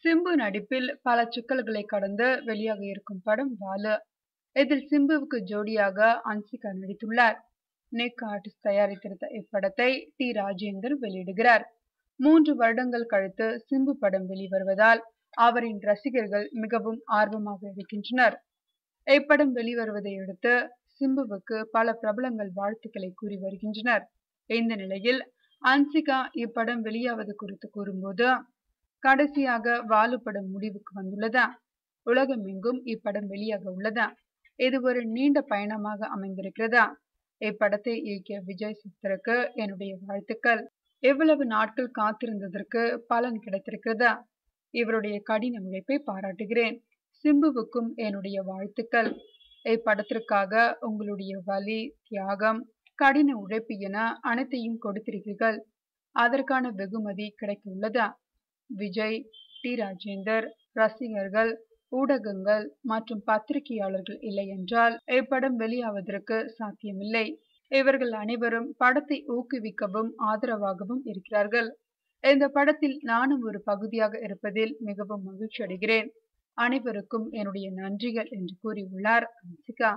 சிம்பு நடிப்பில் பல சிக்கல்களை கடந்து வெளியாக இருக்கும் படம் வாலு. இதில் சிம்புவுக்கு ஜோடியாக அன்சிகா நடித்துள்ளார். நிக் ஆர்டிஸ்ட் தயாரித்திருந்த இப்படத்தை டி. ராஜேந்தர் வெளியிடுகிறார். 3 வருடங்கள் கழித்து சிம்பு படம் வெளிவருவதால் அவரின் ரசிகர்கள் மிகவும் ஆர்வமாக இருக்கின்றனர். இப்படம் வெளிவருவதை அடுத்து சிம்புவுக்கு பல பிரபலங்கள் வாழ்த்துக்களை கூறி வருகின்றனர். இந்த நிலையில் அன்சிகா இப்படம் வெளியாவது குறித்து கூறும்போது, கடைசியாக வாலு படம் முடிவுக்கு வந்துள்ளதா, உலகம் எங்கும் இப்படம் வெளியாக உள்ளதா, இது ஒரு நீண்ட பயணமாக அமைந்திருக்கிறதா, இப்படத்தை இயக்கிய விஜய் சித்தருக்கு என்னுடைய வாழ்த்துக்கள், எவ்வளவு நாட்கள் காத்திருந்ததற்கு பலன் கிடைத்திருக்கிறதா, இவருடைய கடின உழைப்பை பாராட்டுகிறேன், சிம்புவுக்கும் என்னுடைய வாழ்த்துக்கள், இப்படத்திற்காக உங்களுடைய வலி, தியாகம், கடின உழைப்பு என அனைத்தையும் கொடுத்திருக்கிறீர்கள், அதற்கான வெகுமதி கிடைக்க உள்ளதா. விஜய், டி. ராஜேந்தர், ரசிகர்கள், ஊடகங்கள் மற்றும் பத்திரிகையாளர்கள் இல்லை என்றால் இப்படம் வெளியாவதற்கு சாத்தியமில்லை. இவர்கள் அனைவரும் படத்தை ஊக்குவிக்கவும் ஆதரவாகவும் இருக்கிறார்கள். இந்த படத்தில் நானும் ஒரு பகுதியாக இருப்பதில் மிகவும் மகிழ்ச்சி அடைகிறேன். அனைவருக்கும் என்னுடைய நன்றிகள் என்று கூறியுள்ளார் அன்சிகா.